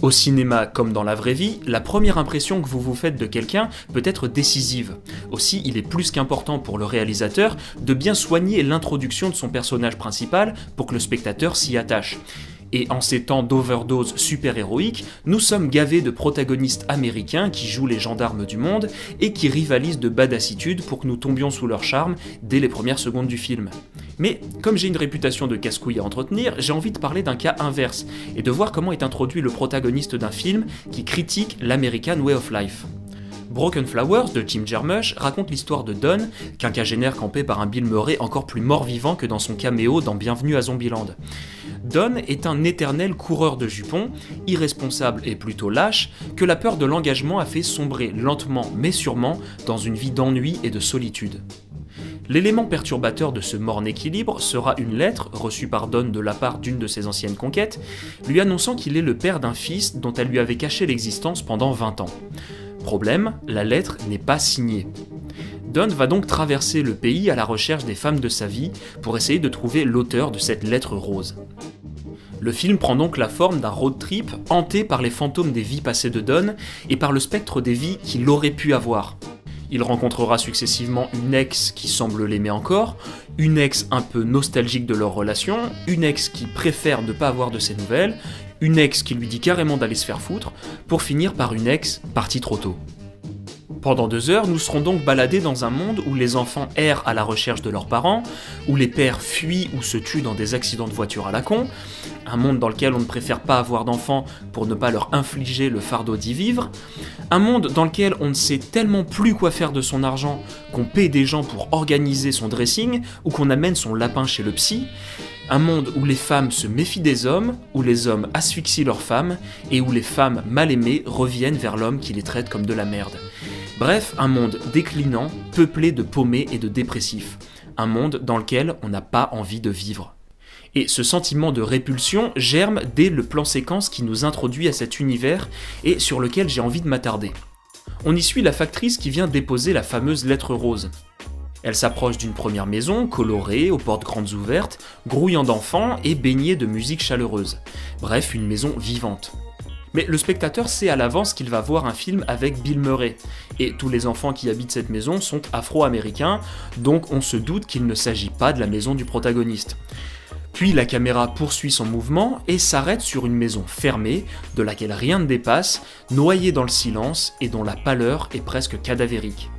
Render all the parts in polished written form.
Au cinéma comme dans la vraie vie, la première impression que vous vous faites de quelqu'un peut être décisive. Aussi, il est plus qu'important pour le réalisateur de bien soigner l'introduction de son personnage principal pour que le spectateur s'y attache. Et en ces temps d'overdose super-héroïque, nous sommes gavés de protagonistes américains qui jouent les gendarmes du monde et qui rivalisent de badassitude pour que nous tombions sous leur charme dès les premières secondes du film. Mais comme j'ai une réputation de casse-couille à entretenir, j'ai envie de parler d'un cas inverse et de voir comment est introduit le protagoniste d'un film qui critique l'American Way of Life. Broken Flowers de Jim Jarmusch raconte l'histoire de Don, quinquagénaire campé par un Bill Murray encore plus mort-vivant que dans son caméo dans Bienvenue à Zombieland. Don est un éternel coureur de jupons, irresponsable et plutôt lâche, que la peur de l'engagement a fait sombrer lentement mais sûrement dans une vie d'ennui et de solitude. L'élément perturbateur de ce morne équilibre sera une lettre, reçue par Don de la part d'une de ses anciennes conquêtes, lui annonçant qu'il est le père d'un fils dont elle lui avait caché l'existence pendant 20 ans. Problème, la lettre n'est pas signée. Don va donc traverser le pays à la recherche des femmes de sa vie pour essayer de trouver l'auteur de cette lettre rose. Le film prend donc la forme d'un road trip hanté par les fantômes des vies passées de Don et par le spectre des vies qu'il aurait pu avoir. Il rencontrera successivement une ex qui semble l'aimer encore, une ex un peu nostalgique de leur relation, une ex qui préfère ne pas avoir de ses nouvelles, une ex qui lui dit carrément d'aller se faire foutre, pour finir par une ex partie trop tôt. Pendant 2 heures, nous serons donc baladés dans un monde où les enfants errent à la recherche de leurs parents, où les pères fuient ou se tuent dans des accidents de voiture à la con, un monde dans lequel on ne préfère pas avoir d'enfants pour ne pas leur infliger le fardeau d'y vivre, un monde dans lequel on ne sait tellement plus quoi faire de son argent qu'on paie des gens pour organiser son dressing ou qu'on amène son lapin chez le psy, un monde où les femmes se méfient des hommes, où les hommes asphyxient leurs femmes et où les femmes mal aimées reviennent vers l'homme qui les traite comme de la merde. Bref, un monde déclinant, peuplé de paumés et de dépressifs. Un monde dans lequel on n'a pas envie de vivre. Et ce sentiment de répulsion germe dès le plan séquence qui nous introduit à cet univers et sur lequel j'ai envie de m'attarder. On y suit la factrice qui vient déposer la fameuse lettre rose. Elle s'approche d'une première maison, colorée, aux portes grandes ouvertes, grouillant d'enfants et baignée de musique chaleureuse. Bref, une maison vivante. Mais le spectateur sait à l'avance qu'il va voir un film avec Bill Murray, et tous les enfants qui habitent cette maison sont afro-américains, donc on se doute qu'il ne s'agit pas de la maison du protagoniste. Puis la caméra poursuit son mouvement et s'arrête sur une maison fermée, de laquelle rien ne dépasse, noyée dans le silence et dont la pâleur est presque cadavérique.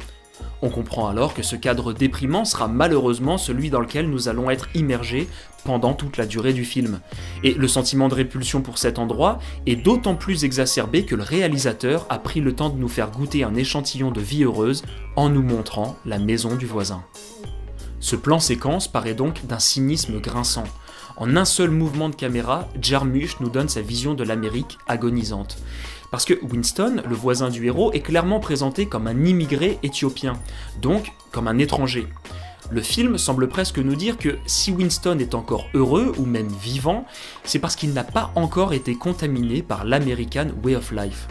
On comprend alors que ce cadre déprimant sera malheureusement celui dans lequel nous allons être immergés pendant toute la durée du film. Et le sentiment de répulsion pour cet endroit est d'autant plus exacerbé que le réalisateur a pris le temps de nous faire goûter un échantillon de vie heureuse en nous montrant la maison du voisin. Ce plan séquence paraît donc d'un cynisme grinçant. En un seul mouvement de caméra, Jarmusch nous donne sa vision de l'Amérique agonisante. Parce que Winston, le voisin du héros, est clairement présenté comme un immigré éthiopien, donc comme un étranger. Le film semble presque nous dire que si Winston est encore heureux, ou même vivant, c'est parce qu'il n'a pas encore été contaminé par l'American Way of Life.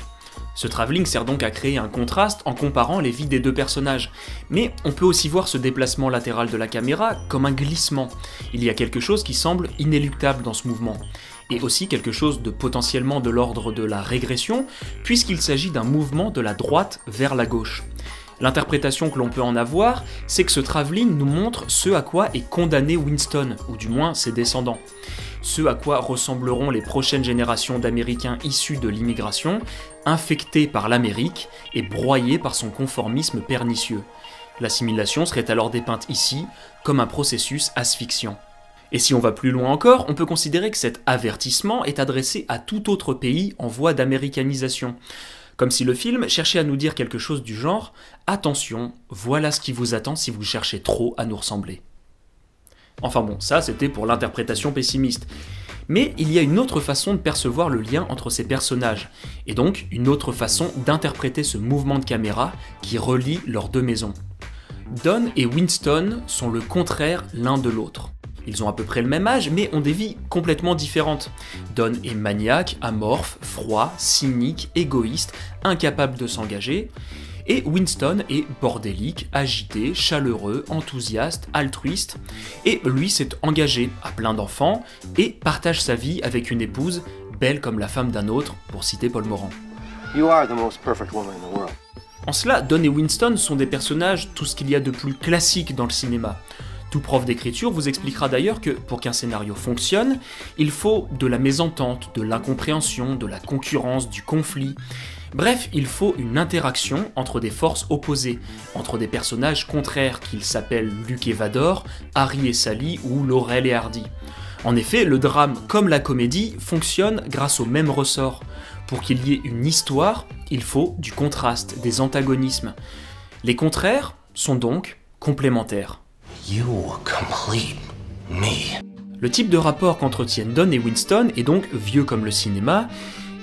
Ce travelling sert donc à créer un contraste en comparant les vies des 2 personnages. Mais on peut aussi voir ce déplacement latéral de la caméra comme un glissement. Il y a quelque chose qui semble inéluctable dans ce mouvement. Et aussi quelque chose de potentiellement de l'ordre de la régression, puisqu'il s'agit d'un mouvement de la droite vers la gauche. L'interprétation que l'on peut en avoir, c'est que ce travelling nous montre ce à quoi est condamné Winston, ou du moins ses descendants. Ce à quoi ressembleront les prochaines générations d'Américains issus de l'immigration, infectés par l'Amérique et broyés par son conformisme pernicieux. L'assimilation serait alors dépeinte ici comme un processus asphyxiant. Et si on va plus loin encore, on peut considérer que cet avertissement est adressé à tout autre pays en voie d'américanisation. Comme si le film cherchait à nous dire quelque chose du genre « Attention, voilà ce qui vous attend si vous cherchez trop à nous ressembler ». Enfin bon, ça c'était pour l'interprétation pessimiste. Mais il y a une autre façon de percevoir le lien entre ces personnages, et donc une autre façon d'interpréter ce mouvement de caméra qui relie leurs 2 maisons. Don et Winston sont le contraire l'un de l'autre. Ils ont à peu près le même âge, mais ont des vies complètement différentes. Don est maniaque, amorphe, froid, cynique, égoïste, incapable de s'engager. Et Winston est bordélique, agité, chaleureux, enthousiaste, altruiste, et lui s'est engagé à plein d'enfants et partage sa vie avec une épouse belle comme la femme d'un autre, pour citer Paul Morand. You are the most perfect woman in the world. En cela, Don et Winston sont des personnages tout ce qu'il y a de plus classique dans le cinéma. Tout prof d'écriture vous expliquera d'ailleurs que pour qu'un scénario fonctionne, il faut de la mésentente, de l'incompréhension, de la concurrence, du conflit. Bref, il faut une interaction entre des forces opposées, entre des personnages contraires qu'ils s'appellent Luke et Vador, Harry et Sally ou Laurel et Hardy. En effet, le drame comme la comédie fonctionne grâce au même ressort. Pour qu'il y ait une histoire, il faut du contraste, des antagonismes. Les contraires sont donc complémentaires. You complete me. Le type de rapport qu'entretiennent Don et Winston est donc vieux comme le cinéma,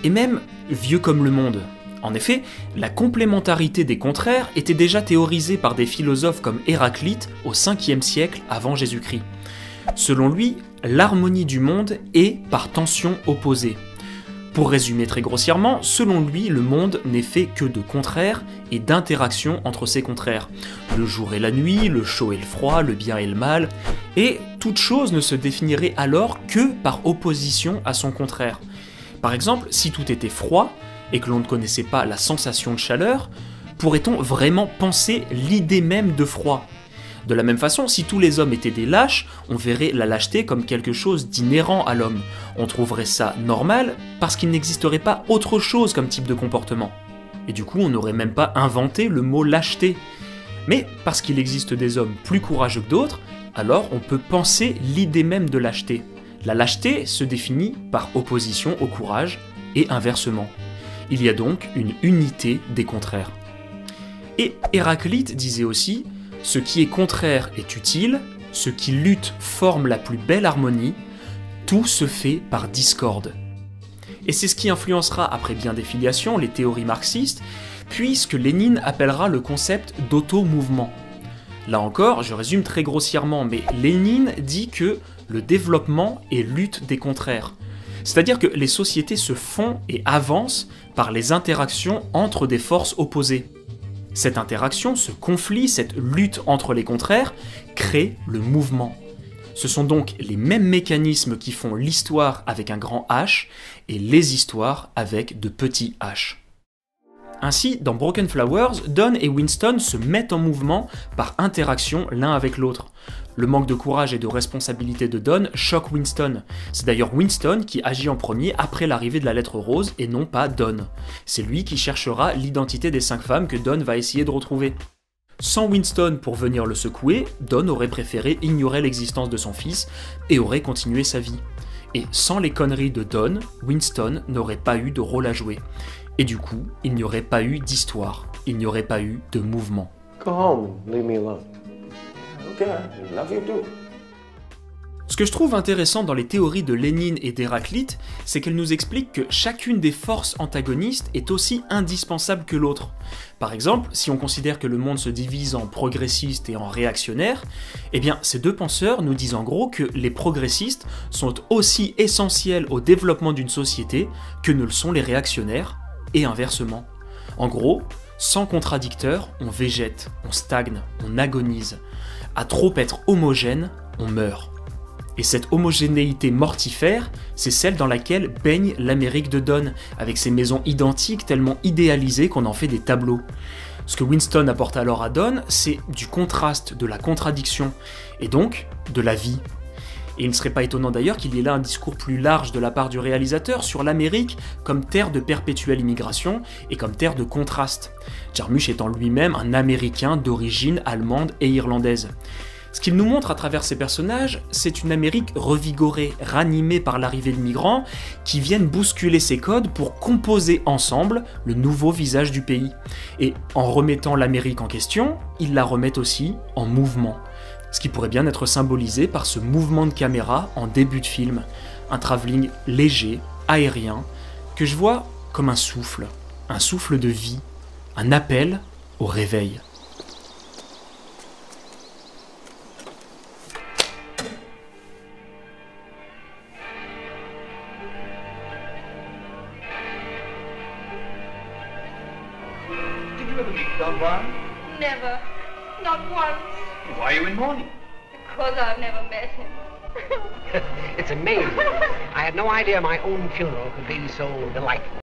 et même vieux comme le monde. En effet, la complémentarité des contraires était déjà théorisée par des philosophes comme Héraclite au 5e siècle avant Jésus-Christ. Selon lui, l'harmonie du monde est par tension opposée. Pour résumer très grossièrement, selon lui, le monde n'est fait que de contraires et d'interactions entre ces contraires. Le jour et la nuit, le chaud et le froid, le bien et le mal, et toute chose ne se définirait alors que par opposition à son contraire. Par exemple, si tout était froid, et que l'on ne connaissait pas la sensation de chaleur, pourrait-on vraiment penser l'idée même de froid ? De la même façon, si tous les hommes étaient des lâches, on verrait la lâcheté comme quelque chose d'inhérent à l'homme. On trouverait ça normal parce qu'il n'existerait pas autre chose comme type de comportement. Et du coup, on n'aurait même pas inventé le mot lâcheté. Mais parce qu'il existe des hommes plus courageux que d'autres, alors on peut penser l'idée même de lâcheté. La lâcheté se définit par opposition au courage et inversement. Il y a donc une unité des contraires. Et Héraclite disait aussi « Ce qui est contraire est utile, ce qui lutte forme la plus belle harmonie, tout se fait par discorde. » Et c'est ce qui influencera après bien des filiations les théories marxistes, puisque Lénine appellera le concept d'auto-mouvement. Là encore, je résume très grossièrement, mais Lénine dit que le développement est lutte des contraires. C'est-à-dire que les sociétés se font et avancent par les interactions entre des forces opposées. Cette interaction, ce conflit, cette lutte entre les contraires, crée le mouvement. Ce sont donc les mêmes mécanismes qui font l'histoire avec un grand H et les histoires avec de petits H. Ainsi, dans Broken Flowers, Don et Winston se mettent en mouvement par interaction l'un avec l'autre. Le manque de courage et de responsabilité de Don choque Winston. C'est d'ailleurs Winston qui agit en premier après l'arrivée de la lettre rose et non pas Don. C'est lui qui cherchera l'identité des 5 femmes que Don va essayer de retrouver. Sans Winston pour venir le secouer, Don aurait préféré ignorer l'existence de son fils et aurait continué sa vie. Et sans les conneries de Don, Winston n'aurait pas eu de rôle à jouer. Et du coup, il n'y aurait pas eu d'histoire, il n'y aurait pas eu de mouvement. Go home and leave me alone. Okay, I love you too. Ce que je trouve intéressant dans les théories de Lénine et d'Héraclite, c'est qu'elles nous expliquent que chacune des forces antagonistes est aussi indispensable que l'autre. Par exemple, si on considère que le monde se divise en progressistes et en réactionnaires, eh bien ces deux penseurs nous disent en gros que les progressistes sont aussi essentiels au développement d'une société que ne le sont les réactionnaires, et inversement. En gros, sans contradicteur, on végète, on stagne, on agonise. À trop être homogène, on meurt. Et cette homogénéité mortifère, c'est celle dans laquelle baigne l'Amérique de Don, avec ses maisons identiques tellement idéalisées qu'on en fait des tableaux. Ce que Winston apporte alors à Don, c'est du contraste, de la contradiction, et donc de la vie. Et il ne serait pas étonnant d'ailleurs qu'il y ait là un discours plus large de la part du réalisateur sur l'Amérique comme terre de perpétuelle immigration et comme terre de contraste. Jarmusch étant lui-même un Américain d'origine allemande et irlandaise. Ce qu'il nous montre à travers ces personnages, c'est une Amérique revigorée, ranimée par l'arrivée de migrants qui viennent bousculer ses codes pour composer ensemble le nouveau visage du pays. Et en remettant l'Amérique en question, ils la remettent aussi en mouvement. Ce qui pourrait bien être symbolisé par ce mouvement de caméra en début de film, un travelling léger, aérien, que je vois comme un souffle de vie, un appel au réveil. Did you ever meet Don Juan? Never. Not once. Why are you in mourning? Because I've never met him. It's amazing. I had no idea my own funeral could be so delightful.